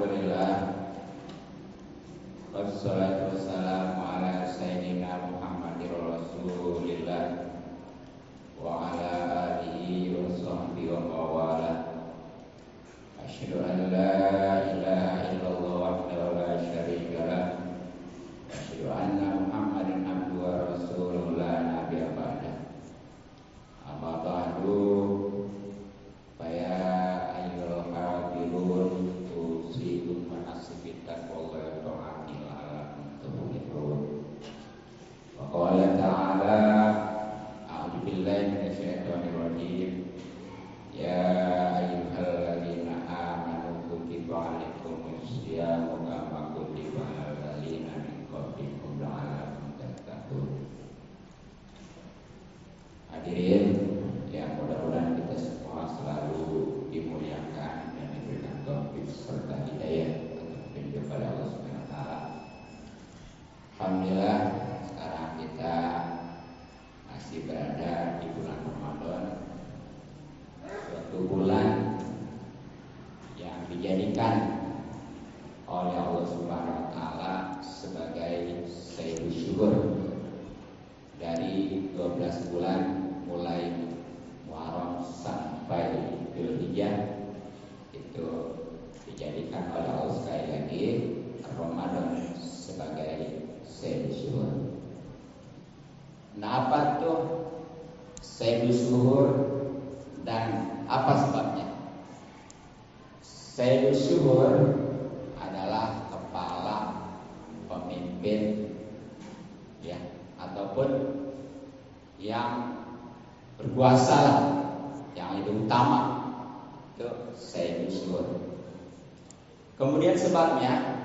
Alhamdulillah. Wassalatu wassalamu ala sayyidina Muhammadir Rasulillah wa ala alihi wa sahbihi wa mawala. Asyhadu an la ilaha illallah wahdahu la syarika lah. Asyhadu anna Muhammadan abduhu wa rasuluhu la nabiyya ba'dah. Amma ba'du. Qala ta'ala a'udzu billahi minasyaitonir rajim. Ya ayyuhalladzina amanu kutiba 'alaikumus syiyamu kama kutiba 'alal ladzina min qablikum la'allakum tattaqun. Hadirin yang mudah-mudahan kita semua selalu dimuliakan dan diberikan taufik serta hidayah untuk kepada Allah Subhanahu wa taala. Alhamdulillah, kita masih berada di bulan Ramadan, suatu bulan yang dijadikan oleh Allah Subhanahu wa taala sebagai sayyidul syuhur dari 12 bulan mulai Muharram sampai Dzulhijjah. Itu dijadikan oleh Allah sekali lagi Ramadan sebagai sayyidul syuhur. Nah, apa tuh sayyidul syuhur dan apa sebabnya? Sayyidul syuhur adalah kepala pemimpin ya, ataupun yang berkuasa lah, yang lebih utama, itu sayyidul syuhur. Kemudian sebabnya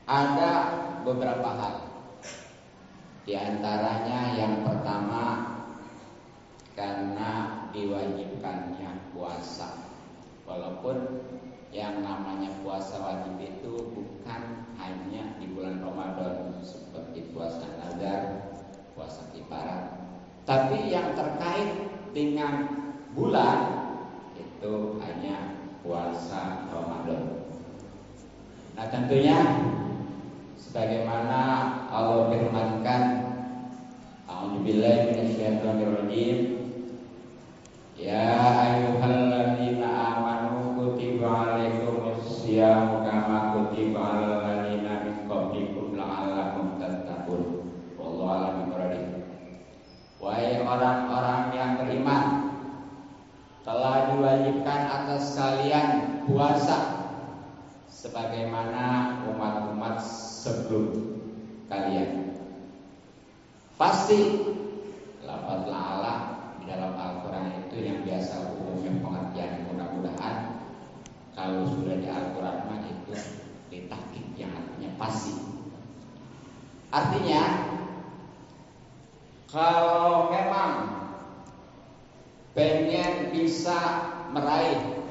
ada beberapa hal. Di antaranya yang pertama, karena diwajibkannya puasa. Walaupun yang namanya puasa wajib itu bukan hanya di bulan Ramadan seperti puasa nazar, puasa kifarat, tapi yang terkait dengan bulan itu hanya puasa Ramadan. Nah, tentunya sebagaimana Allah firmankan, a'udzubillahi minasyaitonirrajim, ya ayyuhalladzina amanu kutiba 'alaikumus syiyamu kama kutiba 'alal ladzina min qablikum la'allakum tattaqun. Wallahu a'lam bishawab. Wahai orang-orang yang beriman, telah diwajibkan atas kalian puasa sebagaimana umat-umat sebelum kalian. Pasti lafaz la'alla di dalam Al-Quran itu yang biasa umumnya pengertian mudah-mudahan, kalau sudah di Al-Quran mah itu ditahqiq yang artinya pasti. Artinya kalau memang pengen bisa meraih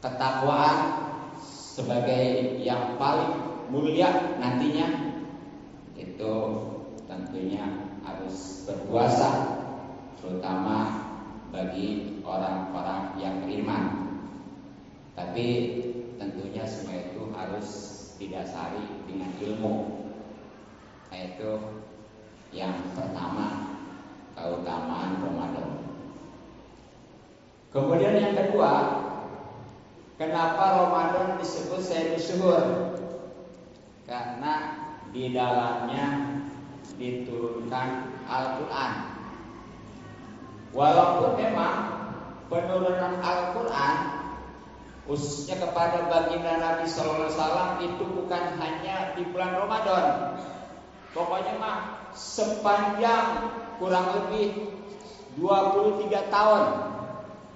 ketakwaan sebagai yang paling mulia nantinya, itu tentunya harus berpuasa, terutama bagi orang-orang yang beriman. Tapi tentunya semua itu harus didasari dengan ilmu. Itu yang pertama, keutamaan Ramadan. Kemudian yang kedua, kenapa Ramadan disebut sayyidul syuhur? Karena di dalamnya diturunkan Al-Quran. Walaupun memang penurunan Al-Quran khususnya kepada baginda Nabi Sallallahu Alaihi Wasallam itu bukan hanya di bulan Ramadan. Pokoknya mah sepanjang kurang lebih 23 tahun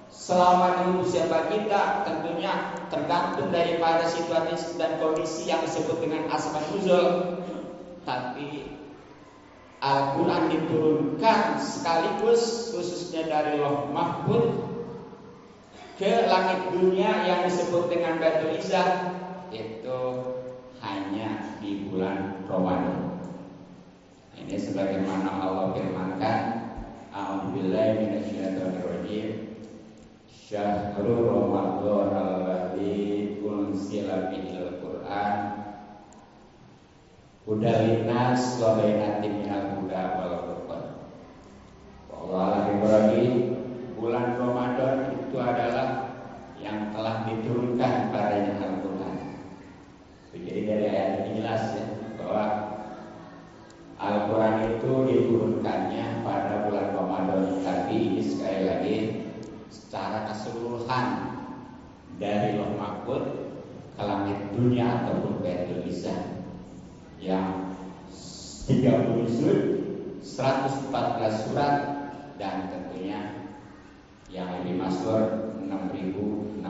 selama di usia baginda, tentunya tergantung daripada situasi dan kondisi yang disebut dengan asbab nuzul. Tapi Al-Quran diturunkan sekaligus khususnya dari Lauh Mahfuz ke langit dunia yang disebut dengan Baitul Izzah, itu hanya di bulan Ramadan. Ini sebagaimana Allah firmankan, a'udzubillahi minasyaitonirrajim, syahrul ramadhan alladzi unzila bihil Qur'an hudal linnas wa bayyinatin minal huda wal furqan. Wallahu a'lam. Bulan Ramadan itu adalah yang telah diturunkan padanya Al-Quran. Jadi dari ayat ini jelas ya bahwa Al-Quran itu diturunkannya pada bulan Ramadan. Tapi ini sekali lagi secara keseluruhan dari Lauh Mahfuz ke langit dunia ataupun Baitul Izzah yang 30 juz, 114 surat, dan tentunya yang lebih masyhur 6.666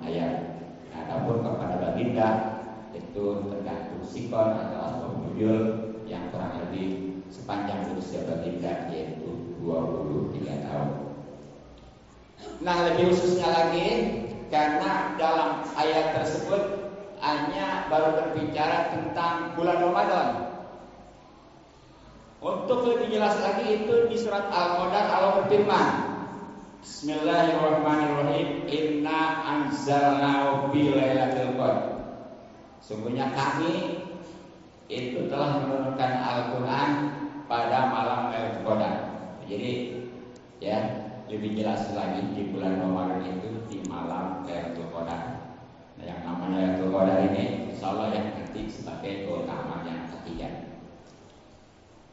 ayat. Adapun kepada baginda itu tergantung sikon atau asbab nuzul yang kurang lebih sepanjang usia baginda, yaitu 23 tahun. Nah, lebih khususnya lagi karena dalam ayat tersebut hanya baru berbicara tentang bulan Ramadan. Untuk lebih jelas lagi itu di surat Al-Qadar Allah berfirman, Bismillahirrahmanirrahim, Inna anzalnahu fi lailatul qadar. Sungguhnya kami itu telah menurunkan Al-Quran pada malam Lailatul Qadar. Jadi ya lebih jelas lagi di bulan Ramadan itu di malam Lailatul Qadar. Nah, yang namanya Lailatul Qadar ini insyaallah yang nanti sebagai keutamaan yang ketiga.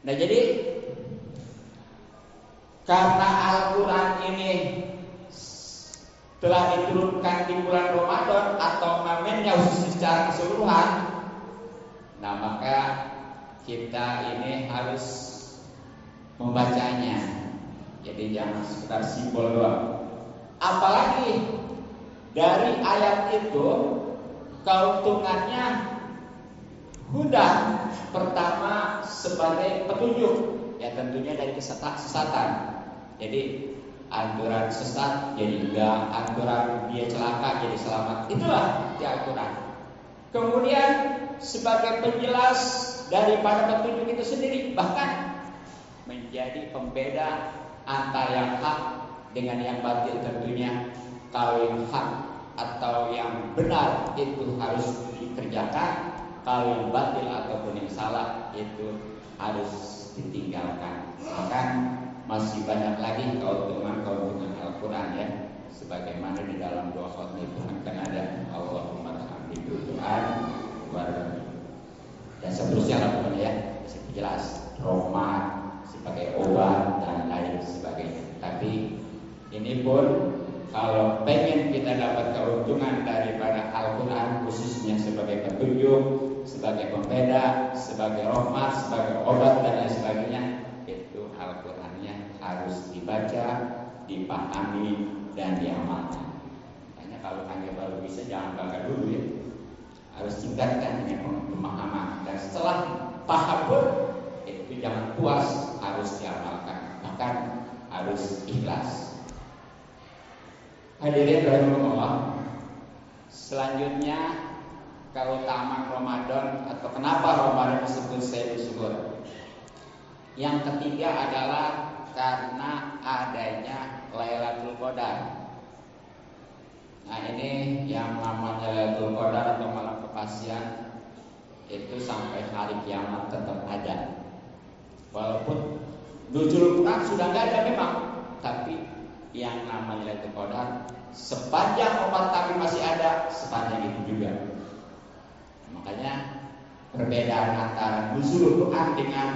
Nah, jadi karena Al-Quran ini telah diturunkan di bulan Ramadan atau namanya khusus secara keseluruhan, nah maka kita ini harus membacanya. Jadi jangan sekedar simbol doang. Apalagi dari ayat itu keuntungannya huda, pertama sebagai petunjuk, ya tentunya dari kesesatan. Jadi aturan sesat jadi enggak, aturan dia celaka jadi selamat. Itulah di Al-Quran. Kemudian sebagai penjelas daripada petunjuk itu sendiri, bahkan menjadi pembeda antara yang hak dengan yang batil. Tentunya kalau yang hak atau yang benar itu harus dikerjakan, kalau yang batil ataupun yang salah itu harus ditinggalkan. Bahkan masih banyak lagi keuntungan Al-Quran ya, sebagaimana di dalam doa khutbah itu kan ada Allahumma hamdul Quran dan seterusnya lah pokoknya ya, jelas rahmat sebagai obat dan lain sebagainya. Tapi ini pun kalau pengen kita dapat keuntungan daripada Al-Quran, khususnya sebagai petunjuk, sebagai pembeda, sebagai rahmat, sebagai obat dan lain sebagainya, itu Al-Qurannya harus dibaca, dipahami dan diamalkan. Makanya kalau hanya baru bisa jangan baca dulu ya, harus tingkatkan dengan pemahaman. Dan setelah paham pun itu jangan puas, harus diamalkan, bahkan harus ikhlas. Hadirin rahimakumullah. Selanjutnya keutamaan Ramadan atau kenapa Ramadan disebut Sayyidul Syuhur. Yang ketiga adalah karena adanya Lailatul Qadar. Nah, ini yang namanya Lailatul Qadar atau malam kepastian itu sampai hari kiamat tetap ada. Walaupun nuzul Quran sudah nggak ada memang, tapi yang namanya Lailatul Qadar sepanjang umat kami masih ada, sepanjang itu juga. Makanya perbedaan antara nuzul Quran dengan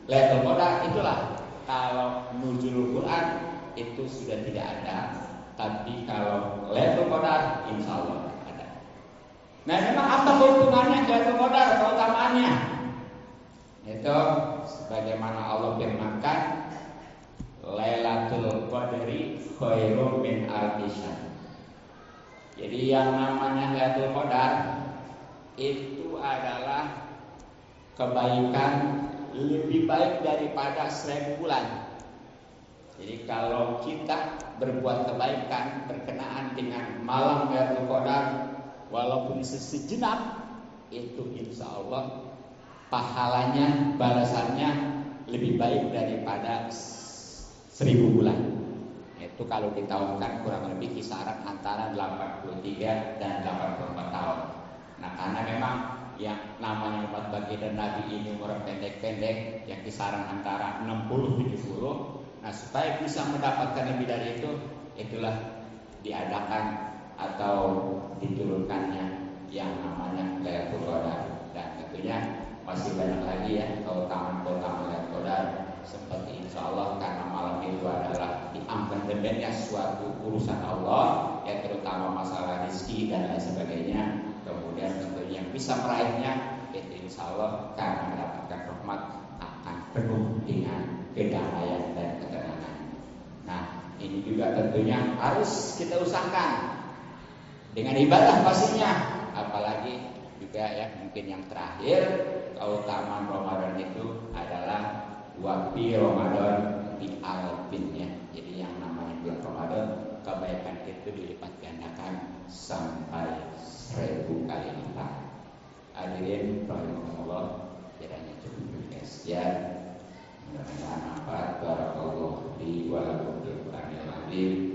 Lailatul Qadar itulah, kalau nuzul Quran itu sudah tidak ada, tapi kalau Lailatul Qadar insyaallah ada. Nah, memang apa keuntungannya Lailatul Qadar, keutamaannya? Itu sebagaimana Allah firmankan, Lailatul Qadri khairum min alfi syahr. Jadi yang namanya Lailatul Qadar itu adalah kebaikan lebih baik daripada 1000 bulan. Jadi kalau kita berbuat kebaikan berkenaan dengan malam Lailatul Qadar, walaupun sejenak, itu insya Allah pahalanya, balasannya lebih baik daripada 1000 bulan. Itu kalau ditahunkan kurang lebih kisaran antara 83 dan 84 tahun. Nah, karena memang yang namanya umat baginda Nabi ini umur pendek-pendek, yang kisaran antara 60-70. Nah, supaya bisa mendapatkan lebih dari itu, itulah diadakan atau diturunkannya yang namanya Lailatul Qadar. Dan tentunya masih banyak lagi ya keutamaan-keutamaan Lailatul Qadar, seperti insya Allah karena malam itu adalah diamandemennya suatu urusan Allah, ya terutama masalah rezeki dan lain sebagainya. Kemudian tentunya yang bisa meraihnya itu insya Allah karena mendapatkan rahmat akan penuh dengan kedamaian dan ketenangan. Nah, ini juga tentunya harus kita usahakan dengan ibadah pastinya, apalagi juga ya mungkin yang terakhir keutamaan Ramadan itu adalah wafi Ramadan di alfin ya. Jadi yang namanya bulan Ramadan, kebaikan itu dilipat gandakan sampai 1000 kali lipat. Hadirin rahimakumullah, kiranya cukup sekian. Mudah-mudahan manfaat. Barakallahu fi wa lakum fil Qur'anil azim.